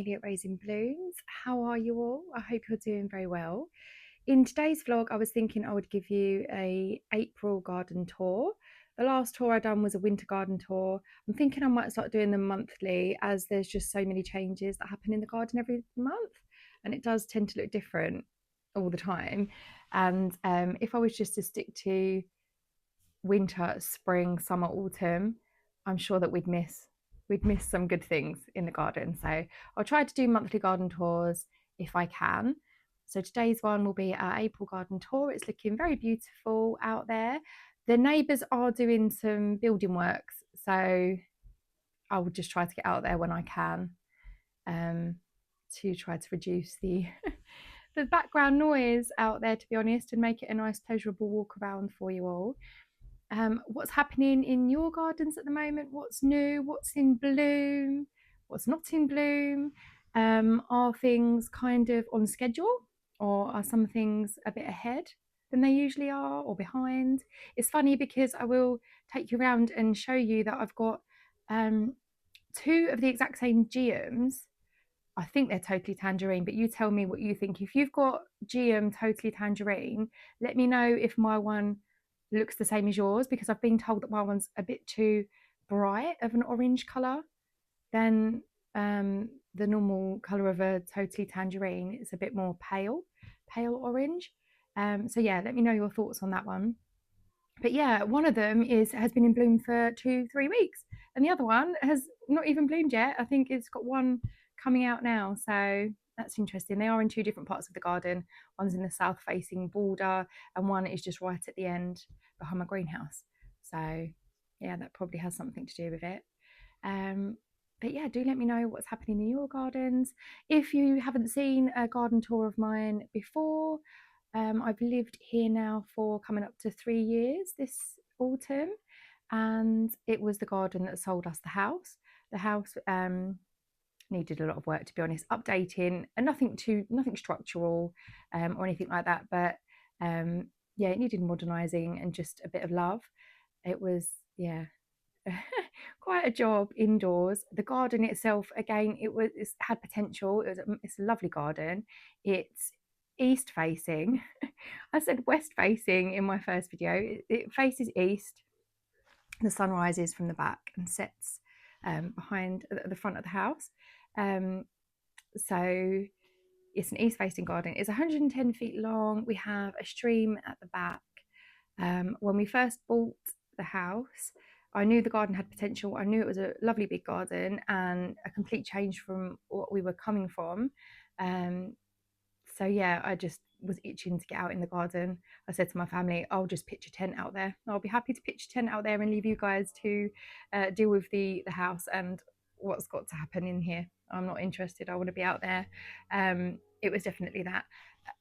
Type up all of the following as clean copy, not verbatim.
Hayley at Raising Blooms. How are you all? I hope you're doing very well. In today's vlog, I was thinking I would give you a April garden tour. The last tour I done was a winter garden tour. I'm thinking I might start doing them monthly, as there's just so many changes that happen in the garden every month, and it does tend to look different all the time. And if I was just to stick to winter, spring, summer, autumn, I'm sure that we'd miss some good things in the garden. So I'll try to do monthly garden tours if I can. So today's one will be our April garden tour. It's looking very beautiful out there. The neighbours are doing some building works, so I will just try to get out there when I can, to try to reduce the the background noise out there, to be honest, and make it a nice pleasurable walk around for you all. What's happening in your gardens at the moment? What's new? What's in bloom? What's not in bloom? Are things kind of on schedule, or are some things a bit ahead than they usually are, or behind? It's funny because I will take you around and show you that I've got two of the exact same geums. I think they're totally tangerine, but you tell me what you think. If you've got geum totally tangerine, let me know if my one looks the same as yours, because I've been told that my one's a bit too bright of an orange colour than the normal colour of a totally tangerine. It's a bit more pale orange. So yeah, let me know your thoughts on that one. But yeah, one of them has been in bloom for 2-3 weeks, and the other one has not even bloomed yet. I think it's got one coming out now, so that's interesting. They are in two different parts of the garden. One's in the south facing border, and one is just right at the end behind my greenhouse. So yeah, that probably has something to do with it. But yeah, do let me know what's happening in your gardens. If you haven't seen a garden tour of mine before, I've lived here now for coming up to 3 years this autumn, and it was the garden that sold us the house. The house needed a lot of work, to be honest, updating, and nothing structural or anything like that, but yeah, it needed modernising and just a bit of love. It was, yeah, quite a job indoors. The garden itself, again, it had potential. It's a lovely garden. It's east facing. I said west facing in my first video. It faces east. The sun rises from the back and sets behind the front of the house. So it's an east facing garden. It's 110 feet long. We have a stream at the back. When we first bought the house, I knew the garden had potential. I knew it was a lovely big garden and a complete change from what we were coming from. So yeah, I just was itching to get out in the garden. I said to my family, I'll just pitch a tent out there. I'll be happy to pitch a tent out there and leave you guys to deal with the house and what's got to happen in here. I'm not interested. I want to be out there. It was definitely that.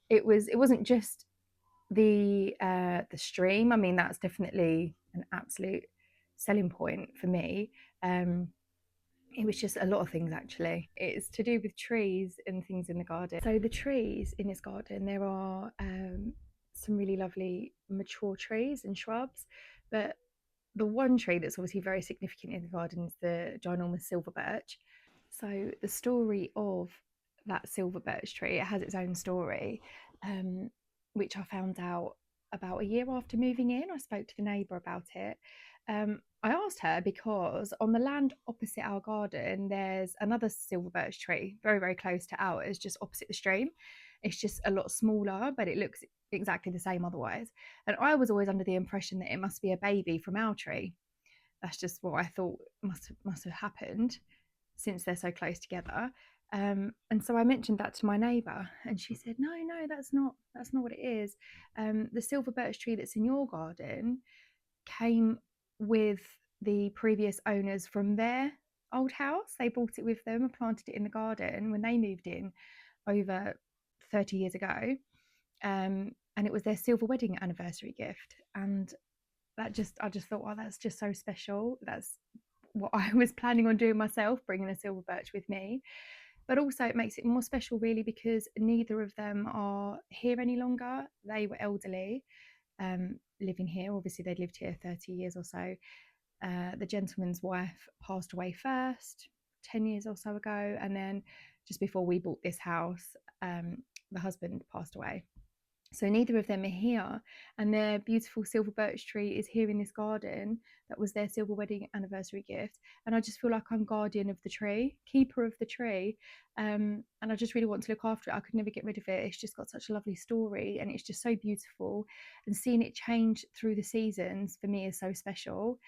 It wasn't just the stream. I mean, that's definitely an absolute selling point for me. It was just a lot of things, actually. It's to do with trees and things in the garden. So the trees in this garden, there are some really lovely mature trees and shrubs, but the one tree that's obviously very significant in the garden is the ginormous silver birch. So the story of that silver birch tree, it has its own story, which I found out about a year after moving in. I spoke to the neighbour about it. I asked her because on the land opposite our garden, there's another silver birch tree, very, very close to ours, just opposite the stream. It's just a lot smaller, but it looks exactly the same otherwise. And I was always under the impression that it must be a baby from our tree. That's just what I thought must have happened, since they're so close together. And so I mentioned that to my neighbour, and she said, "No, that's not what it is. The silver birch tree that's in your garden came with the previous owners from their old house. They brought it with them and planted it in the garden when they moved in over 30 years ago. And it was their silver wedding anniversary gift." And I just thought, wow, that's just so special. That's what I was planning on doing myself, bringing a silver birch with me. But also it makes it more special, really, because neither of them are here any longer. They were elderly, living here. Obviously, they'd lived here 30 years or so. The gentleman's wife passed away first, 10 years or so ago, and then just before we bought this house, the husband passed away. So neither of them are here, and their beautiful silver birch tree is here in this garden. That was their silver wedding anniversary gift, and I just feel like I'm guardian of the tree, keeper of the tree, and I just really want to look after it. I could never get rid of it. It's just got such a lovely story, and it's just so beautiful. And seeing it change through the seasons for me is so special.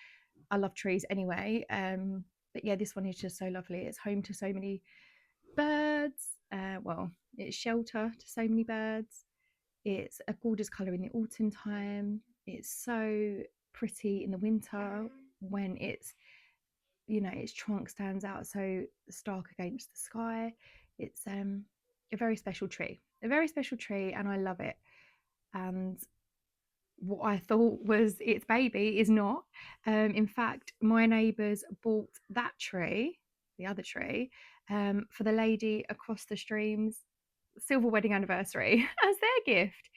I love trees anyway, but yeah, this one is just so lovely. It's home to so many birds. Well, it's shelter to so many birds. It's a gorgeous colour in the autumn time. It's so pretty in the winter when it's, its trunk stands out so stark against the sky. It's a very special tree, and I love it. And what I thought was its baby is not. In fact, my neighbours bought that tree, the other tree, for the lady across the stream's silver wedding anniversary as their gift.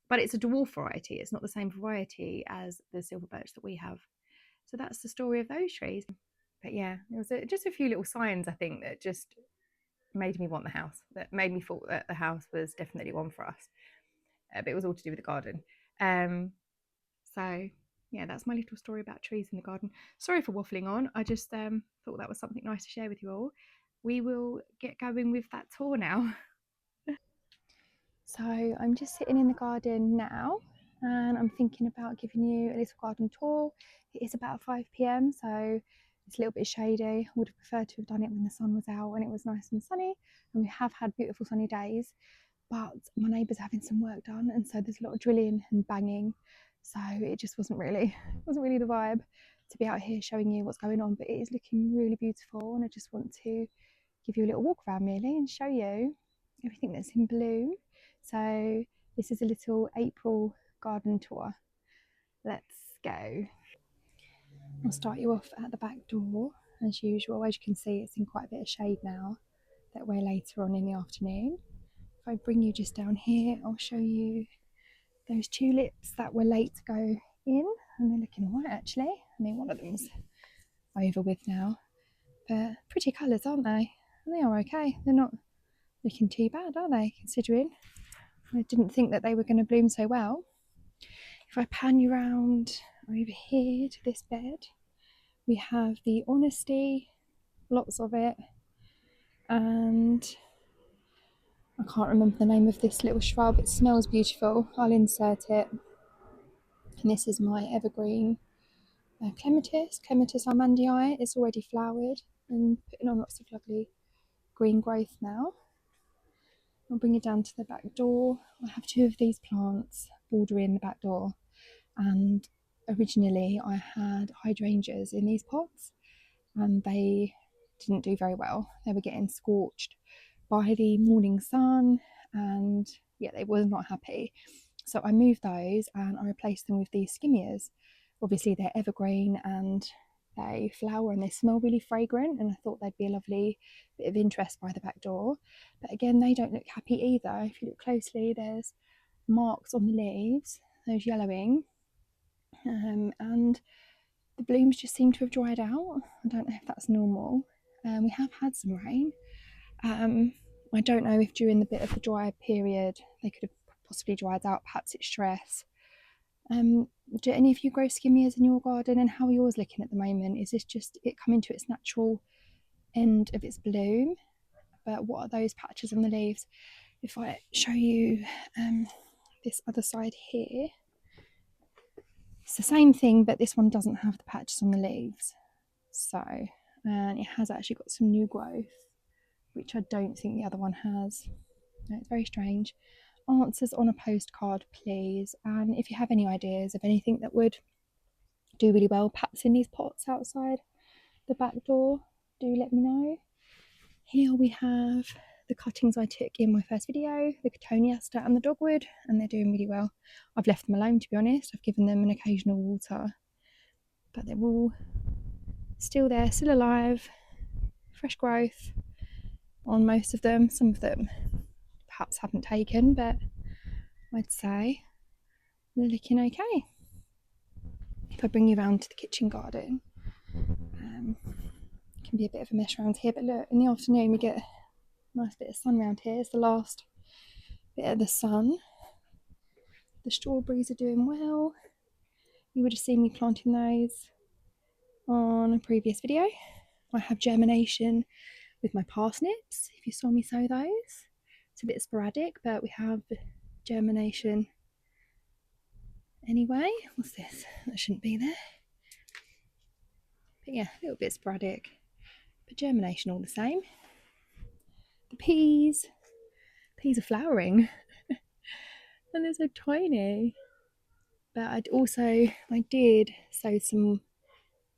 But it's a dwarf variety. It's not the same variety as the silver birch that we have. So that's the story of those trees. But yeah, it was just a few little signs, I think, that just made me want the house, that made me thought that the house was definitely one for us. But it was all to do with the garden. So yeah, that's my little story about trees in the garden. Sorry for waffling on. I just thought that was something nice to share with you all. We will get going with that tour now. So I'm just sitting in the garden now, and I'm thinking about giving you a little garden tour. It is about 5 p.m, so it's a little bit shady. I would have preferred to have done it when the sun was out and it was nice and sunny, and we have had beautiful sunny days, but my neighbour's having some work done, and so there's a lot of drilling and banging, so it just wasn't really the vibe to be out here showing you what's going on. But it is looking really beautiful, and I just want to give you a little walk around really and show you everything that's in bloom. So this is a little April garden tour. Let's go. I'll start you off at the back door as usual. As you can see, it's in quite a bit of shade now that we're later on in the afternoon. If I bring you just down here, I'll show you those tulips that were late to go in, and they're looking alright actually. I mean, one of them's over with now, but pretty colours, aren't they? And they are okay. They're not looking too bad, are they, considering I didn't think that they were going to bloom so well. If I pan you around over here to this bed, we have the Honesty, lots of it, and I can't remember the name of this little shrub. It smells beautiful. I'll insert it. And this is my evergreen clematis armandii. It's already flowered and putting on lots of lovely green growth now. I'll bring you down to the back door. I have two of these plants bordering the back door, and originally I had hydrangeas in these pots and they didn't do very well. They were getting scorched by the morning sun, and yeah, they were not happy. So I moved those and I replaced them with these skimmias. Obviously they're evergreen and they flower and they smell really fragrant, and I thought they'd be a lovely bit of interest by the back door. But again, they don't look happy either. If you look closely, there's marks on the leaves, those yellowing, and the blooms just seem to have dried out. I don't know if that's normal. We have had some rain. I don't know if during the bit of the dry period they could have possibly dried out. Perhaps it's stress. Do any of you grow skimmias in your garden, and how are yours looking at the moment? Is this just it coming to its natural end of its bloom? But what are those patches on the leaves? If I show you this other side here, it's the same thing, but this one doesn't have the patches on the leaves. So, and it has actually got some new growth, which I don't think the other one has. No, it's very strange. Answers on a postcard, please. And if you have any ideas of anything that would do really well, perhaps in these pots outside the back door, do let me know. Here we have the cuttings I took in my first video, the Cotoneaster and the dogwood, and they're doing really well. I've left them alone, to be honest. I've given them an occasional water, but they're all still there, still alive, fresh growth on most of them. Some of them perhaps haven't taken, but I'd say they're looking okay. If I bring you around to the kitchen garden, it can be a bit of a mess around here, but look, in the afternoon we get Nice bit of sun around here. It's the last bit of the sun. The strawberries are doing well. You would have seen me planting those on a previous video. I have germination with my parsnips, if you saw me sow those. It's a bit sporadic, but we have germination anyway. What's this? That shouldn't be there. But yeah, a little bit sporadic, but germination all the same. The peas are flowering and they're so tiny. But I did sow some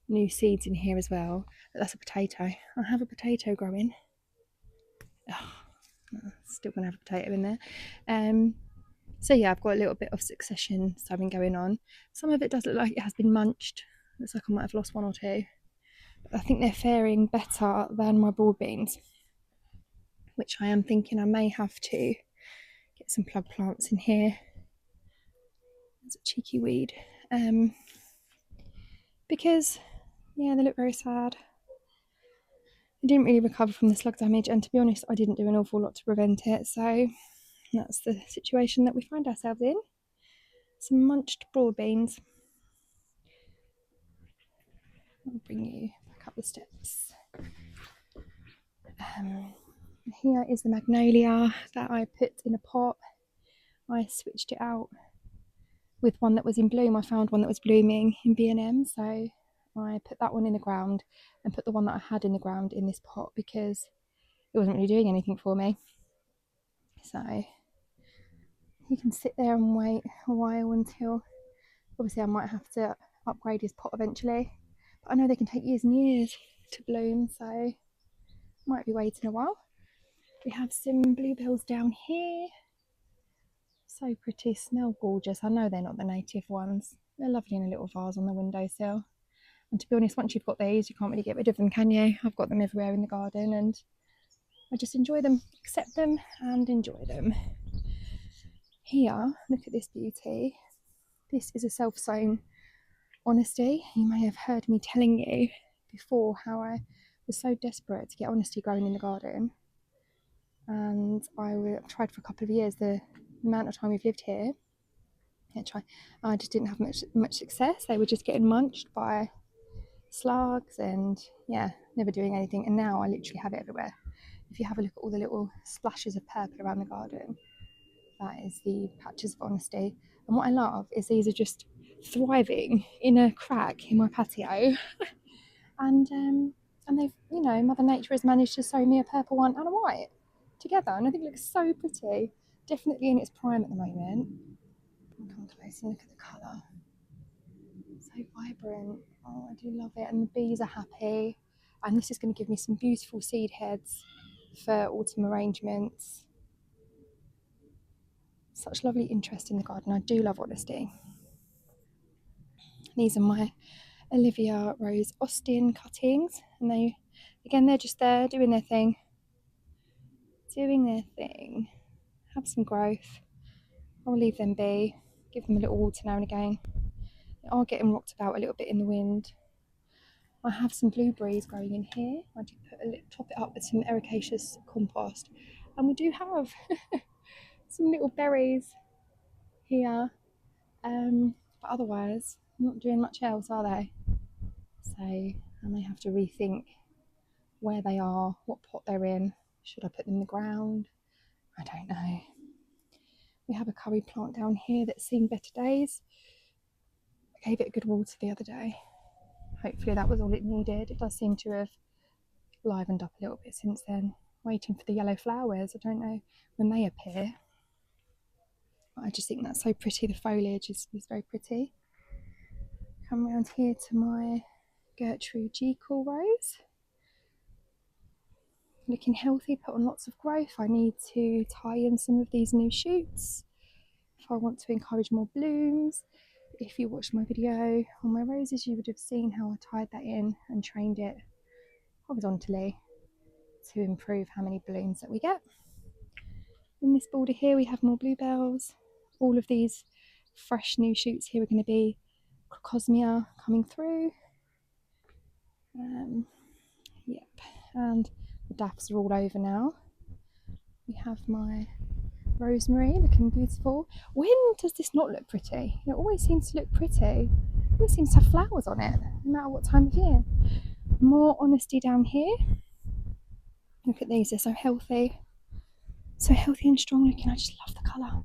new seeds in here as well. But that's a potato. I have a potato growing. Oh, still gonna have a potato in there. So yeah, I've got a little bit of succession sowing going on. Some of it does look like it has been munched. Looks like I might have lost one or two. But I think they're faring better than my broad beans, which I am thinking I may have to get some plug plants in here. There's a cheeky weed. Because yeah, they look very sad. I didn't really recover from the slug damage, and to be honest, I didn't do an awful lot to prevent it, so that's the situation that we find ourselves in. Some munched broad beans. I'll bring you back up the steps. Here is the magnolia that I put in a pot. I switched it out with one that was in bloom. I found one that was blooming in B&M, so I put that one in the ground and put the one that I had in the ground in this pot because it wasn't really doing anything for me. So he can sit there and wait a while until, obviously I might have to upgrade his pot eventually, but I know they can take years and years to bloom, so might be waiting a while. We have some bluebells down here. So pretty, smell gorgeous. I know they're not the native ones. They're lovely in a little vase on the windowsill. And to be honest, once you've got these, you can't really get rid of them, can you? I've got them everywhere in the garden and I just enjoy them, accept them and enjoy them. Here, look at this beauty. This is a self-sown honesty. You may have heard me telling you before how I was so desperate to get honesty growing in the garden. And I tried for a couple of years. The amount of time we've lived here, I just didn't have much success. They were just getting munched by slugs and yeah, never doing anything. And now I literally have it everywhere. If you have a look at all the little splashes of purple around the garden, that is the patches of honesty. And what I love is these are just thriving in a crack in my patio. and they've, you know, Mother Nature has managed to sow me a purple one and a white together, and I think it looks so pretty. Definitely in its prime at the moment. I'll come close and look at the colour. So vibrant. Oh, I do love it. And the bees are happy. And this is going to give me some beautiful seed heads for autumn arrangements. Such lovely interest in the garden. I do love honesty. These are my Olivia Rose Austin cuttings. And they, again, they're just there doing their thing. Have some growth. I'll leave them be. Give them a little water now and again. They are getting rocked about a little bit in the wind. I have some blueberries growing in here. I did top it up with some ericaceous compost. And we do have some little berries here. But otherwise, not doing much else, are they? So I may have to rethink where they are, what pot they're in. Should I put them in the ground? I don't know. We have a curry plant down here that's seen better days. I gave it a good water the other day. Hopefully that was all it needed. It does seem to have livened up a little bit since then. Waiting for the yellow flowers. I don't know when they appear. But I just think that's so pretty. The foliage is very pretty. Come around here to my Gertrude Jekyll rose. Looking healthy, put on lots of growth. I need to tie in some of these new shoots if I want to encourage more blooms. If you watched my video on my roses, you would have seen how I tied that in and trained it horizontally to improve how many blooms that we get. In this border here we have more bluebells. All of these fresh new shoots here are going to be crocosmia coming through. Yep, and the daffs are all over now. We have my rosemary looking beautiful. When does this not look pretty? It always seems to look pretty. It always seems to have flowers on it, no matter what time of year. More honesty down here. Look at these, they're so healthy. So healthy and strong looking. I just love the colour.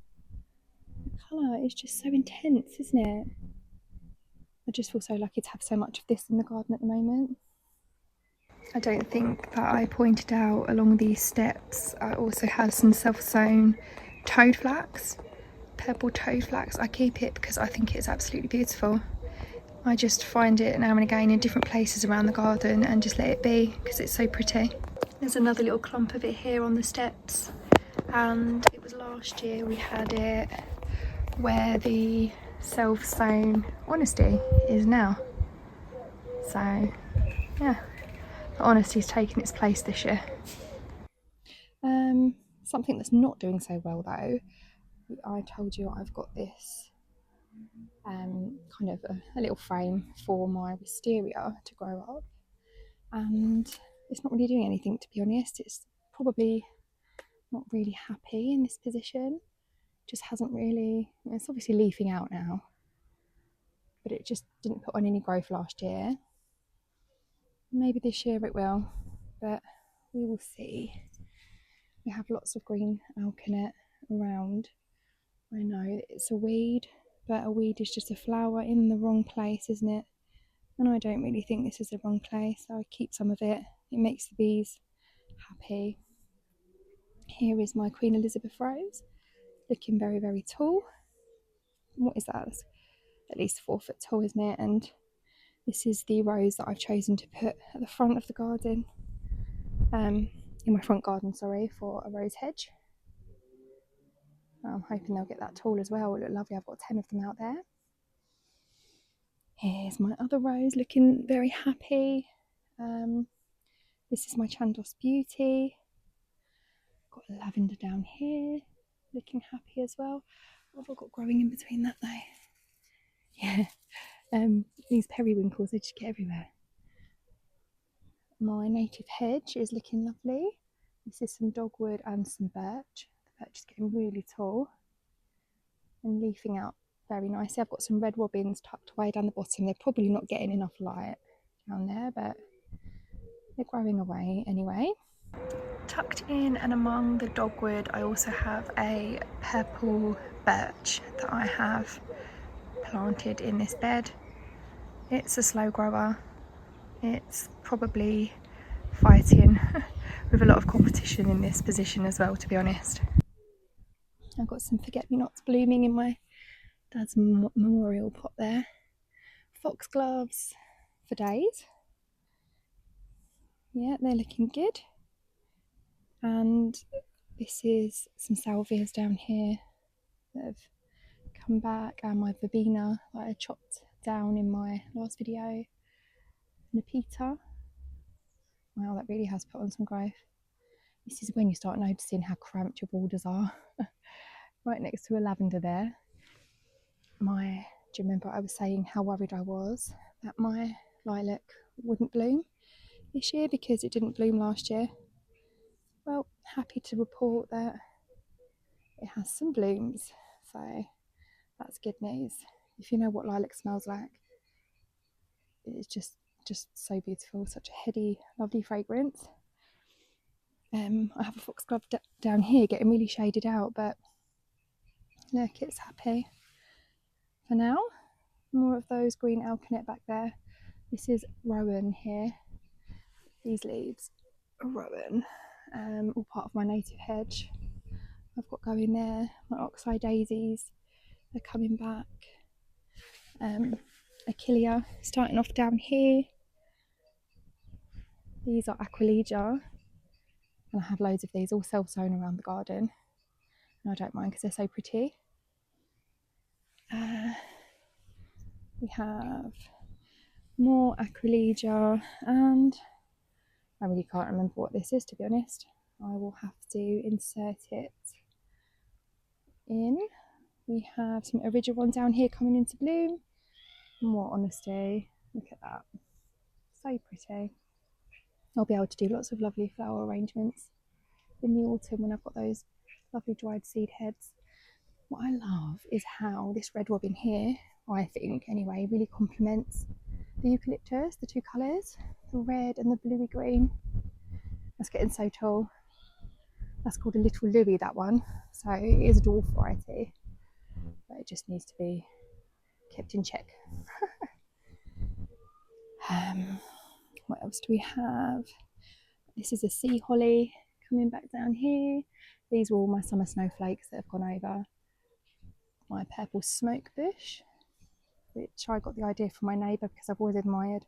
The colour is just so intense, isn't it? I just feel so lucky to have so much of this in the garden at the moment. I don't think that I pointed out along these steps I also have some self-sown toad flax, purple toad flax. I keep it because I think it's absolutely beautiful. I just find it now and again in different places around the garden and just let it be because it's so pretty. There's another little clump of it here on the steps, and it was last year we had it where the self-sown honesty is now. So yeah, the honesty's taken its place this year. Something that's not doing so well though, I told you I've got this kind of a little frame for my wisteria to grow up, and it's not really doing anything, to be honest. It's probably not really happy in this position. Just hasn't really, it's obviously leafing out now, but it just didn't put on any growth last year. Maybe this year it will, but we will see. We have lots of green alkanet around. I know it's a weed, but a weed is just a flower in the wrong place, isn't it? And I don't really think this is the wrong place, so I keep some of it. It makes the bees happy. Here is my Queen Elizabeth rose, looking very, very tall. What is that? That's at least 4 foot tall, isn't it? And this is the rose that I've chosen to put at the front of the garden, in my front garden, sorry, for a rose hedge. I'm hoping they'll get that tall as well. It'll look lovely. I've got 10 of them out there. Here's my other rose looking very happy. This is my Chandos Beauty. Got lavender down here, looking happy as well. What have I got growing in between that though? Yeah, these periwinkles, they just get everywhere. My native hedge is looking lovely. This is some dogwood and some birch. The birch is getting really tall and leafing out very nicely. I've got some red robins tucked away down the bottom. They're probably not getting enough light down there, but they're growing away anyway. Tucked in and among the dogwood, I also have a purple birch that I have planted in this bed. It's a slow grower. It's probably fighting with a lot of competition in this position as well, to be honest. I've got some forget-me-nots blooming in my dad's memorial pot there. Foxgloves for days. Yeah, they're looking good. And this is some salvias down here that have come back, and my verbena that I chopped down in my last video. Nepeta. Wow, that really has put on some growth. This is when you start noticing how cramped your borders are. Right next to a lavender there. Do you remember I was saying how worried I was that my lilac wouldn't bloom this year because it didn't bloom last year? Well, happy to report that it has some blooms, so that's good news. If you know what lilac smells like, it's just so beautiful, such a heady, lovely fragrance. I have a foxglove down here getting really shaded out, but look, it's happy. For now, more of those green alkanet back there. This is rowan here. These leaves are rowan, all part of my native hedge. I've got going there. My oxeye daisies are coming back. Achillea starting off down here. These are Aquilegia, and I have loads of these all self-sown around the garden, and I don't mind because they're so pretty. We have more Aquilegia, and I really can't remember what this is, to be honest. I will have to insert it in. We have some Origeron down here coming into bloom. More honesty. Look at that. So pretty. I'll be able to do lots of lovely flower arrangements in the autumn when I've got those lovely dried seed heads. What I love is how this red robin here, I think anyway, really complements the eucalyptus, the two colours, the red and the bluey green. That's getting so tall. That's called a little Louis, that one. So it is a dwarf variety, but it just needs to be kept in check. What else do we have? This is a sea holly coming back down here. These are all my summer snowflakes that have gone over. My purple smoke bush, which I got the idea from my neighbour because I've always admired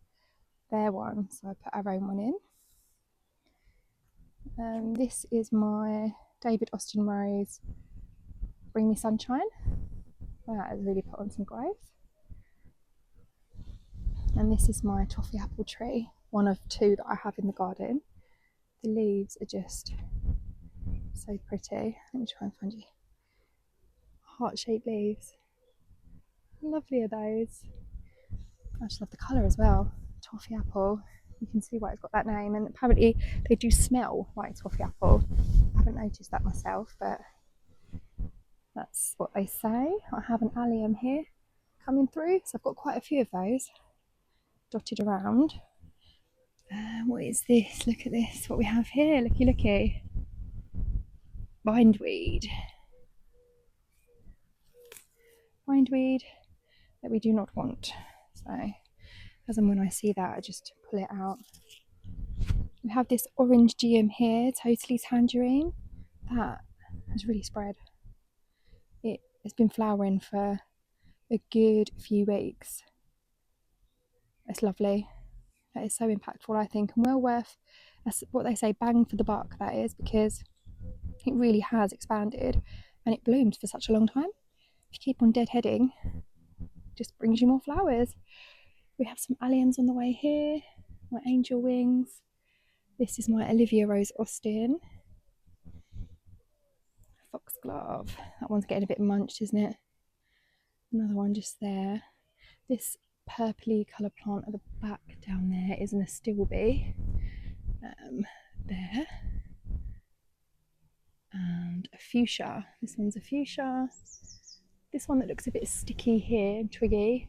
their one, so I put our own one in. This is my David Austin Rose Bring Me Sunshine. That has really put on some growth. And this is my toffee apple tree, one of two that I have in the garden. The leaves are just so pretty. Let me try and find you. Heart-shaped leaves. Lovely are those. I just love the colour as well. Toffee apple. You can see why it's got that name, and apparently they do smell like toffee apple. I haven't noticed that myself, but that's what they say. I have an allium here coming through, so I've got quite a few of those dotted around. What is this? Look at this, what we have here. Looky, looky. Bindweed. Bindweed that we do not want. So, as and when I see that, I just pull it out. We have this orange geum here, totally tangerine. That has really spread. It has been flowering for a good few weeks. It's lovely. That is so impactful, I think, and well worth, that's what they say, bang for the buck, that is, because it really has expanded and it bloomed for such a long time. If you keep on deadheading, it just brings you more flowers. We have some alliums on the way here, my angel wings. This is my Olivia Rose Austin. Foxglove. That one's getting a bit munched, isn't it? Another one just there. This purpley colour plant at the back down there is an astilbe. There. And a fuchsia. This one's a fuchsia. This one that looks a bit sticky here and twiggy,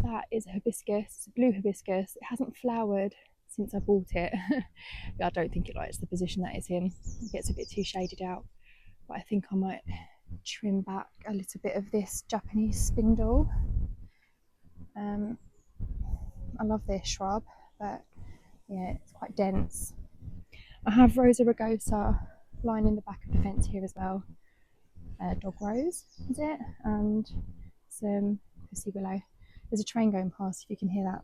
that is a hibiscus. It's a blue hibiscus. It hasn't flowered since I bought it. I don't think it likes the position that it's in. It gets a bit too shaded out, but I think I might trim back a little bit of this Japanese spindle. I love this shrub, but yeah, it's quite dense. I have Rosa rugosa lining the back of the fence here as well. Dog rose, is it? And some pussy willow. There's a train going past if you can hear that.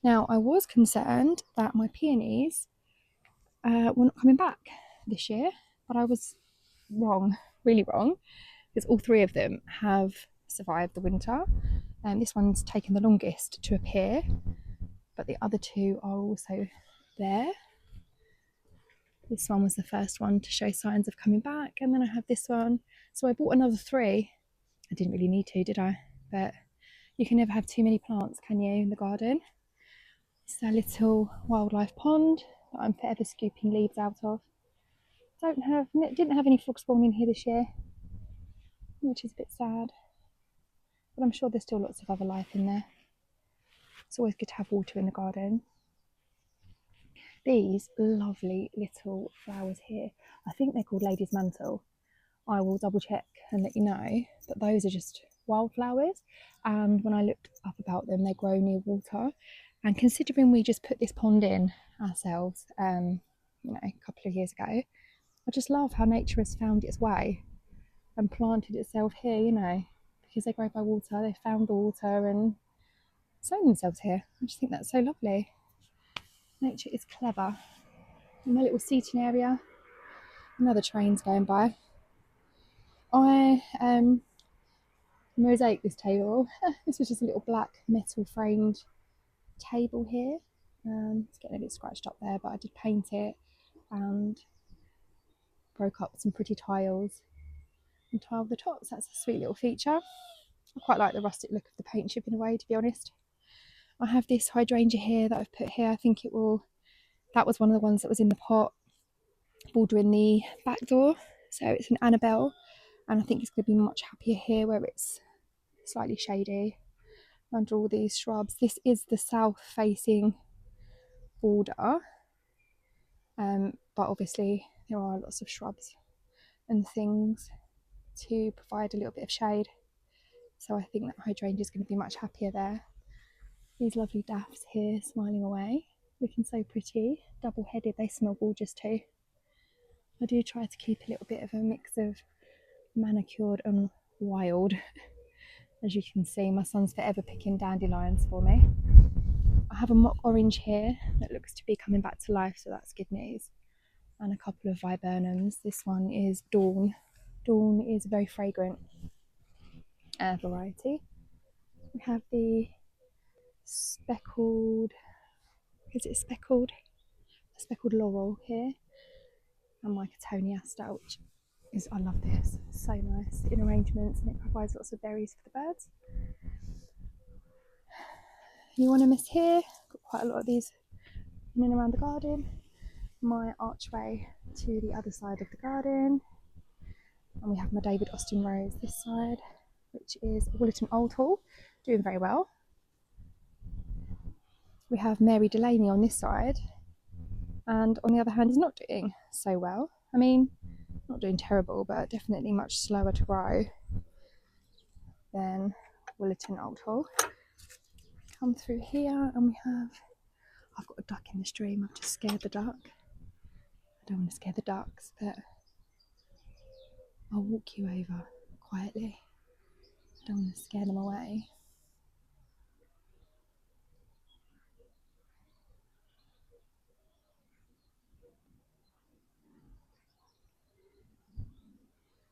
Now, I was concerned that my peonies were not coming back this year, but I was wrong, really wrong, because all three of them have survived the winter. This one's taken the longest to appear, but the other two are also there. This one was the first one to show signs of coming back, and then I have this one. So I bought another three. I didn't really need to, did I? But you can never have too many plants, can you, in the garden? It's a little wildlife pond that I'm forever scooping leaves out of. Didn't have any frogs spawn in here this year, which is a bit sad. But I'm sure there's still lots of other life in there. It's always good to have water in the garden. These lovely little flowers here, I think they're called Lady's Mantle. I will double check and let you know, but those are just wildflowers, and when I looked up about them, they grow near water. And considering we just put this pond in ourselves, a couple of years ago, I just love how nature has found its way and planted itself here, because they grow by water. They found the water and sown themselves here. I just think that's so lovely. Nature is clever. In my little seating area, another train's going by. I mosaic this table. This was just a little black metal framed table here. It's getting a bit scratched up there, but I did paint it and broke up some pretty tiles and tiled the tops. That's a sweet little feature. I quite like the rustic look of the paint chip in a way, to be honest. I have this hydrangea here that I've put here. I think that was one of the ones that was in the pot. bordering the back door. So it's an Annabelle, and I think it's going to be much happier here where it's slightly shady under all these shrubs. This is the south facing border, but obviously there are lots of shrubs and things to provide a little bit of shade. So I think that hydrangea is going to be much happier there. These lovely daffs here smiling away, looking so pretty, double-headed, they smell gorgeous too. I do try to keep a little bit of a mix of manicured and wild. As you can see, my son's forever picking dandelions for me. I have a mock orange here that looks to be coming back to life, so that's good news. And a couple of viburnums. This one is Dawn. Dawn is a very fragrant variety. We have the speckled, is it speckled? A speckled laurel here. And my Cotoneaster, which is, I love this, it's so nice in arrangements, and it provides lots of berries for the birds. Euonymus here, got quite a lot of these in and around the garden. My archway to the other side of the garden, and we have my David Austin Rose this side, which is Willerton Old Hall, doing very well. We have Mary Delaney on this side, and on the other hand is not doing so well. I mean, not doing terrible, but definitely much slower to grow than Willerton Old Hall. Come through here and we have, I've got a duck in the stream, I've just scared the duck. I don't want to scare the ducks, but I'll walk you over quietly. I don't want to scare them away.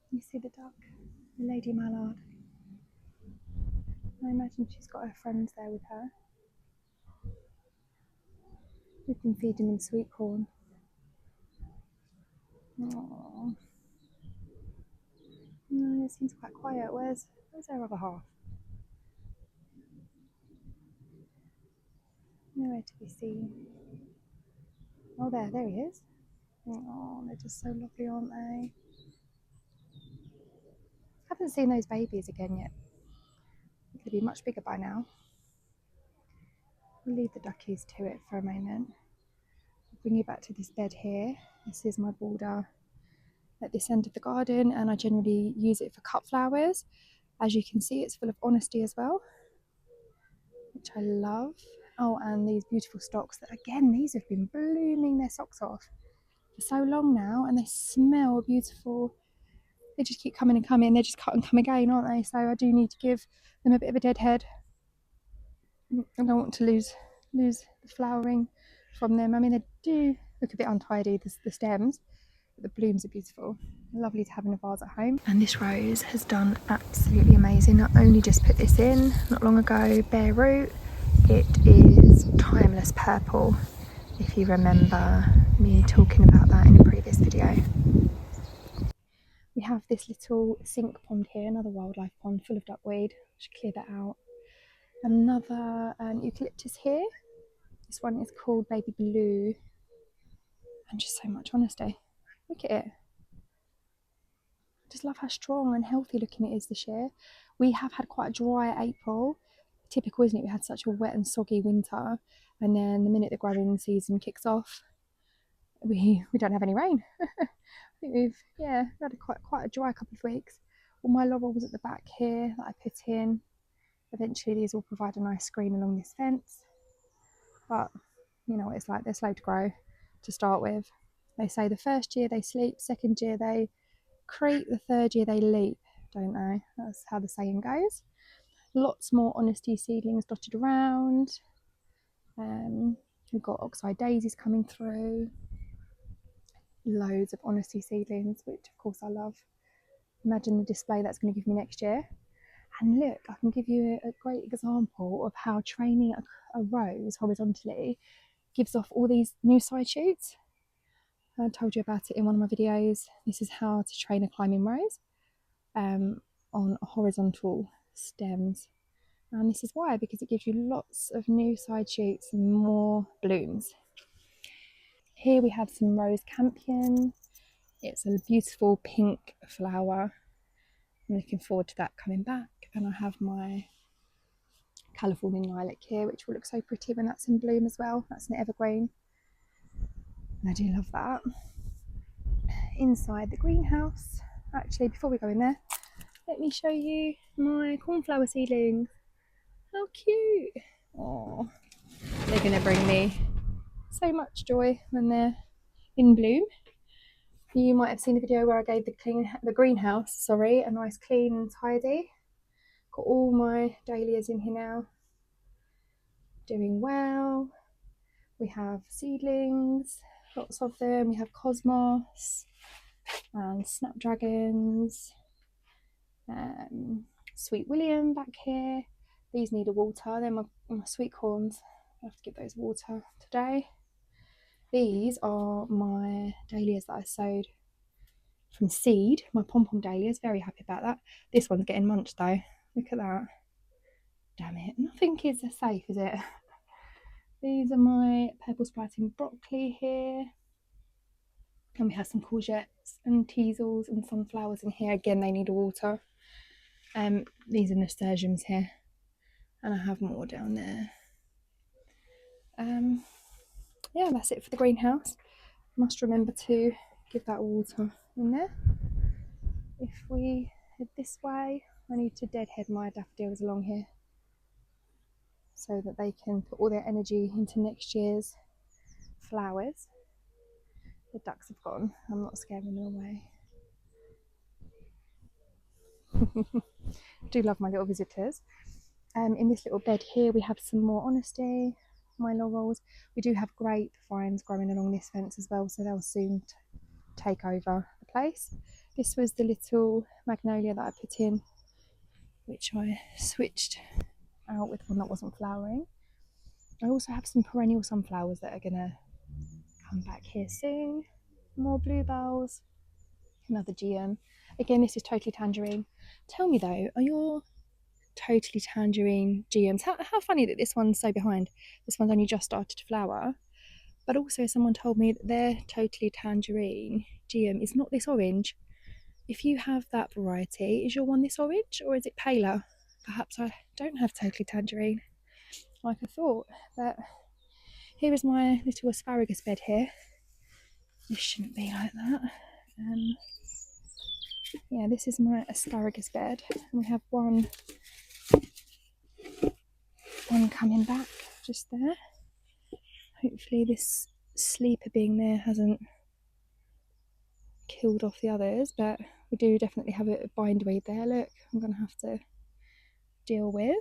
You see the duck, the lady mallard. I imagine she's got her friends there with her. We've been feeding them sweet corn. Aww. No, it seems quite quiet. Where's their other half? Nowhere to be seen. Oh, there he is. Oh, they're just so lovely, aren't they? Haven't seen those babies again yet. They're going to be much bigger by now. We'll leave the duckies to it for a moment. I'll bring you back to this bed here. This is my border at this end of the garden, and I generally use it for cut flowers. As you can see, it's full of honesty as well, which I love. Oh, and these beautiful stocks that, again, these have been blooming their socks off for so long now, and they smell beautiful. They just keep coming and coming. They just cut and come again, aren't they? So I do need to give them a bit of a deadhead. I don't want to lose the flowering from them. I mean, they do look a bit untidy, the stems, but the blooms are beautiful. Lovely to have in a vase at home. And this rose has done absolutely amazing. I only just put this in not long ago, bare root. It is timeless purple, if you remember me talking about that in a previous video. We have this little sink pond here, another wildlife pond full of duckweed. Should clear that out. Another eucalyptus here. This one is called Baby Blue, and just so much honesty. Look at it. I just love how strong and healthy looking it is this year. We have had quite a dry April. Typical, isn't it? We had such a wet and soggy winter, and then the minute the growing season kicks off, we don't have any rain. I think we've had quite a dry couple of weeks. All my laurels at the back here that I put in. Eventually these will provide a nice screen along this fence, but you know what it's like, they're slow to grow to start with. They say the first year they sleep, second year they creep, the third year they leap, don't they? That's how the saying goes. Lots more honesty seedlings dotted around. We've got oxeye daisies coming through. Loads of honesty seedlings, which of course I love. Imagine the display that's going to give me next year. And look, I can give you a great example of how training a rose horizontally gives off all these new side shoots. I told you about it in one of my videos. This is how to train a climbing rose on horizontal stems. And this is why, because it gives you lots of new side shoots and more blooms. Here we have some rose campion. It's a beautiful pink flower. I'm looking forward to that coming back. And I have my Californian lilac here, which will look so pretty when that's in bloom as well. That's an evergreen. And I do love that. Inside the greenhouse, actually, before we go in there, let me show you my cornflower seedlings. How cute! Oh, they're going to bring me so much joy when they're in bloom. You might have seen a video where I gave the greenhouse, a nice clean and tidy. Got all my dahlias in here now, doing well. We have seedlings, lots of them. We have cosmos and snapdragons, sweet William back here. These need a water. They're my sweet corns. I have to give those water today. These are my dahlias that I sowed from seed, my pom-pom dahlias. Very happy about that. This one's getting munched though. Look at that. Damn it. Nothing is safe, is it? These are my purple sprouting broccoli here. And we have some courgettes and teasels and sunflowers in here. Again, they need a water. These are nasturtiums here. And I have more down there. Yeah, that's it for the greenhouse. Must remember to give that water in there. If we head this way, I need to deadhead my daffodils along here so that they can put all their energy into next year's flowers. The ducks have gone. I'm not scaring them away. I do love my little visitors. In this little bed here, we have some more honesty, my laurels. We do have grapevines growing along this fence as well, so they'll soon take over the place. This was the little magnolia that I put in, which I switched out with one that wasn't flowering. I also have some perennial sunflowers that are gonna come back here soon. More bluebells, another GM. Again, this is totally tangerine. Tell me though, are your totally tangerine GMs, how funny that this one's so behind? This one's only just started to flower. But also someone told me that their totally tangerine GM is not this orange. If you have that variety, is your one this orange or is it paler? Perhaps I don't have totally tangerine like I thought. But here is my little asparagus bed here. This shouldn't be like that. Yeah, this is my asparagus bed. And we have one coming back just there. Hopefully this sleeper being there hasn't killed off the others, but we do definitely have a bindweed there. Look, I'm going to have to deal with.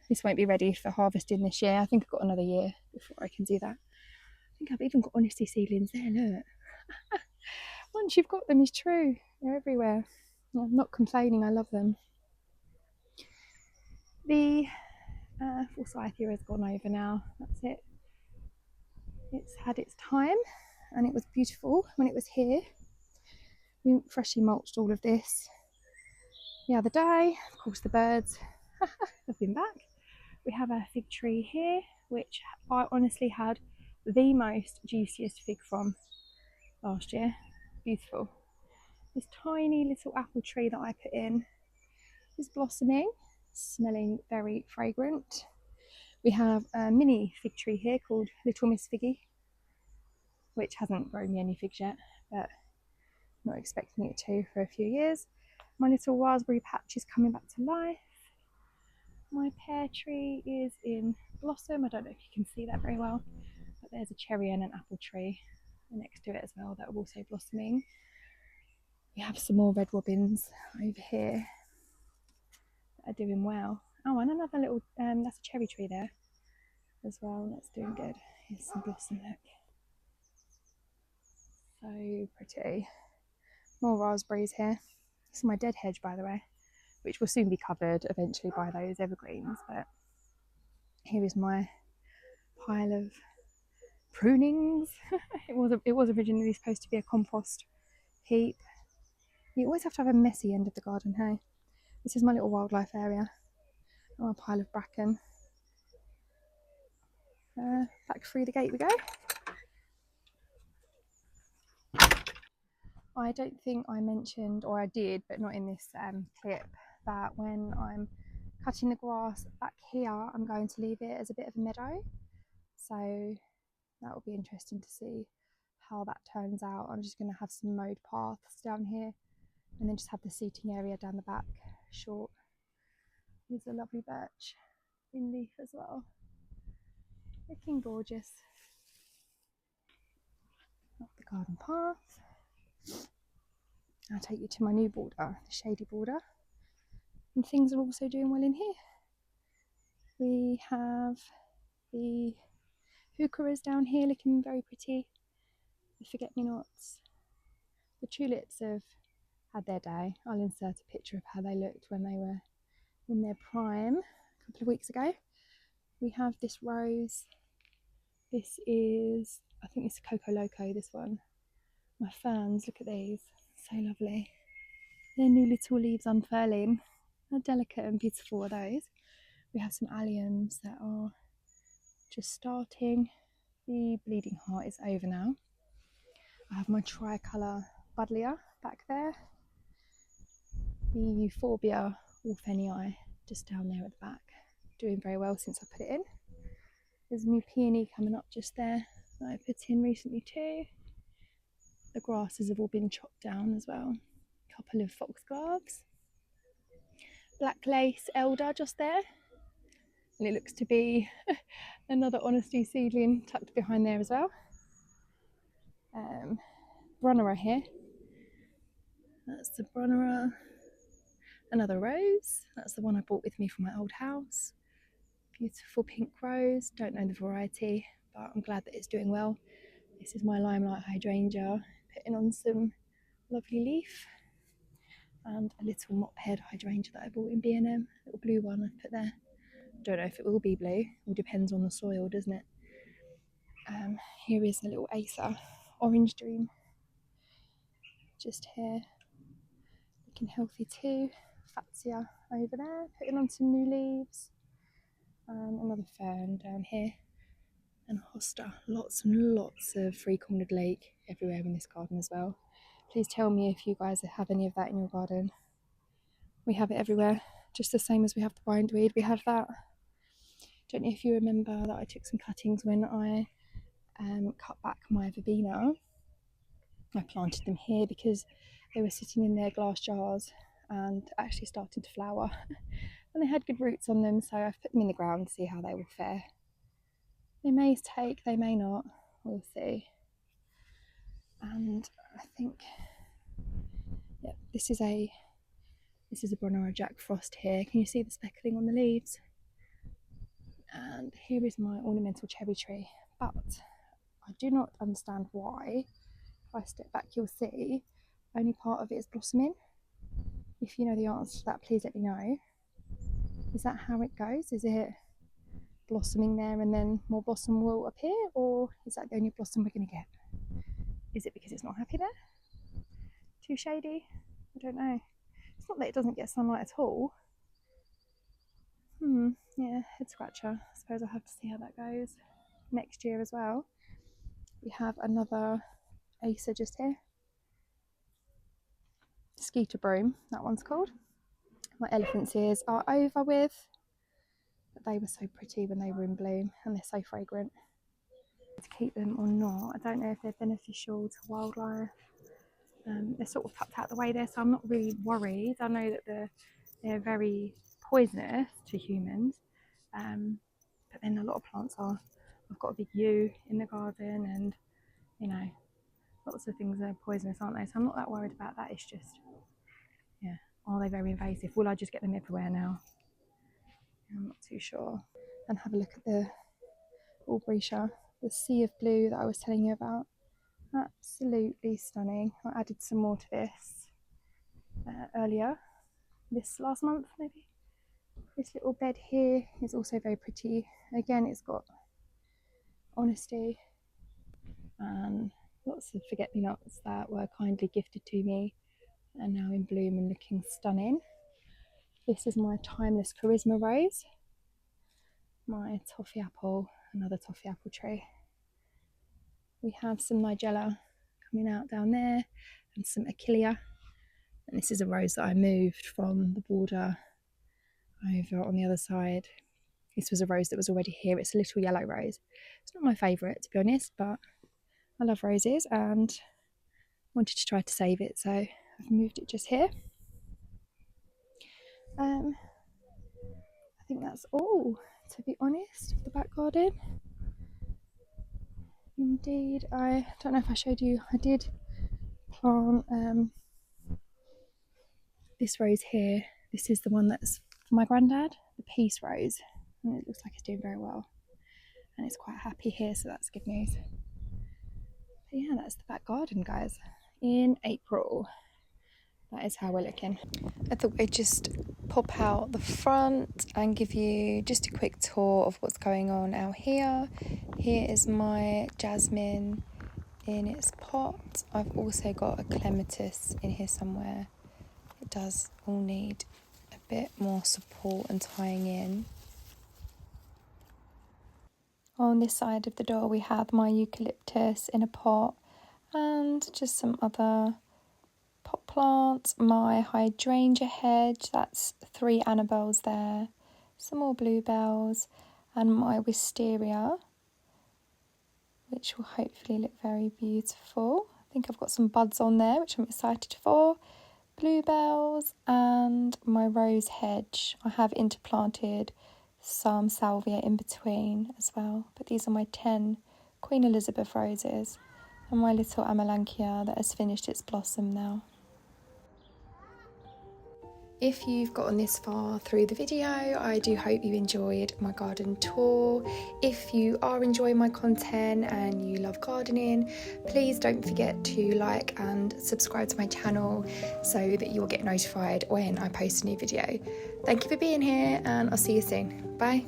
This won't be ready for harvesting this year. I think I've got another year before I can do that. I think I've even got honesty seedlings there, look. Once you've got them, it's true. They're everywhere. I'm not complaining, I love them. The forsythia has gone over now. That's it. It's had its time and it was beautiful when it was here. We freshly mulched all of this the other day. Of course, the birds have been back. We have a fig tree here, which I honestly had the most juiciest fig from last year. Beautiful. This tiny little apple tree that I put in is blossoming, smelling very fragrant. We have a mini fig tree here called Little Miss Figgy, which hasn't grown me any figs yet, but not expecting it to for a few years. My little raspberry patch is coming back to life. My pear tree is in blossom. I don't know if you can see that very well, but there's a cherry and an apple tree next to it as well that are also blossoming. We have some more red robins over here that are doing well. Oh, and another little, that's a cherry tree there as well, that's doing good. Here's some blossom, look. So pretty. More raspberries here. This is my dead hedge, by the way, which will soon be covered eventually by those evergreens. But here is my pile of prunings. It was originally supposed to be a compost heap. You always have to have a messy end of the garden, hey? This is my little wildlife area. Oh, a pile of bracken. Back through the gate we go. I don't think I mentioned, or I did, but not in this clip, that when I'm cutting the grass back here, I'm going to leave it as a bit of a meadow. So that will be interesting to see how that turns out. I'm just going to have some mowed paths down here and then just have the seating area down the back short. Here's a lovely birch in leaf as well. Looking gorgeous. Up the garden path. I'll take you to my new border, the shady border. And things are also doing well in here. We have the heucheras down here looking very pretty. The forget-me-nots. The tulips have had their day. I'll insert a picture of how they looked when they were in their prime a couple of weeks ago. We have this rose. This is, I think it's Coco Loco, this one. My ferns, look at these, so lovely. Their new little leaves unfurling. How delicate and beautiful are those? We have some alliums that are just starting. The bleeding heart is over now. I have my tricolour buddleia back there. The euphorbia orphenii just down there at the back, doing very well since I put it in. There's a new peony coming up just there that I put in recently too. The grasses have all been chopped down as well. A couple of foxgloves. Black lace elder just there. And it looks to be another honesty seedling tucked behind there as well. Brunnera here. That's the Brunnera. Another rose. That's the one I brought with me from my old house. Beautiful pink rose. Don't know the variety, but I'm glad that it's doing well. This is my limelight hydrangea, putting on some lovely leaf. And a little mop head hydrangea that I bought in B&M, little blue one I've put there. Don't know if it will be blue, all depends on the soil, doesn't it? Here is a little Acer, Orange Dream, just here, looking healthy too. Fatsia over there, putting on some new leaves. Another fern down here, and a hosta. Lots and lots of three-cornered lake everywhere in this garden as well. Please tell me if you guys have any of that in your garden. We have it everywhere, just the same as we have the bindweed. We have that. Don't know if you remember that I took some cuttings when I cut back my verbena. I planted them here because they were sitting in their glass jars and actually starting to flower. And they had good roots on them, so I've put them in the ground to see how they will fare. They may take, they may not, we'll see. And I think, yeah, this is a Brunnera Jack Frost here. Can you see the speckling on the leaves? And here is my ornamental cherry tree, but I do not understand why. If I step back, you'll see only part of it is blossoming. If you know the answer to that, please let me know. Is that how it goes? Is it blossoming there and then more blossom will appear, or is that the only blossom we're going to get? Is it because it's not happy there? Too shady? I don't know. It's not that it doesn't get sunlight at all. Yeah, head scratcher. I suppose I'll have to see how that goes next year as well. We have another Acer just here. Skeeter broom, that one's called. My elephant's ears are over with, but they were so pretty when they were in bloom, and they're so fragrant. To keep them or not, I don't know if they're beneficial to wildlife. They're sort of tucked out the way there, so I'm not really worried. I know that they're very poisonous to humans, but then a lot of plants are. I've got a big yew in the garden, and you know, lots of things are poisonous, aren't they? So I'm not that worried about that. It's just, yeah, are they very invasive? Will I just get them everywhere now? I'm not too sure. And have a look at the Albrecia, the sea of blue that I was telling you about. Absolutely stunning. I added some more to this earlier, this last month maybe. This little bed here is also very pretty. Again, it's got honesty and lots of forget-me-nots that were kindly gifted to me and now in bloom and looking stunning. This is my timeless charisma rose. My toffee apple, another toffee apple tree. We have some nigella coming out down there, and some Achillea. And this is a rose that I moved from the border over on the other side. This was a rose that was already here. It's a little yellow rose. It's not my favourite, to be honest, but I love roses and wanted to try to save it, so I've moved it just here. I think that's all, to be honest, of the back garden. Indeed, I don't know if I showed you, I did plant this rose here. This is the one that's for my granddad, the peace rose, and it looks like it's doing very well, and it's quite happy here, so that's good news. But yeah, that's the back garden, guys, in April. That is how we're looking. I thought I'd just pop out the front and give you just a quick tour of what's going on out here. Here is my jasmine in its pot. I've also got a clematis in here somewhere. It does all need a bit more support and tying in. On this side of the door we have my eucalyptus in a pot and just some other pot plants, my hydrangea hedge, that's 3 Annabelles there, some more bluebells, and my wisteria, which will hopefully look very beautiful. I think I've got some buds on there, which I'm excited for. Bluebells and my rose hedge. I have interplanted some salvia in between as well, but these are my 10 Queen Elizabeth roses and my little amelanchier that has finished its blossom now. If you've gotten this far through the video, I do hope you enjoyed my garden tour. If you are enjoying my content and you love gardening, please don't forget to like and subscribe to my channel so that you'll get notified when I post a new video. Thank you for being here, and I'll see you soon. Bye.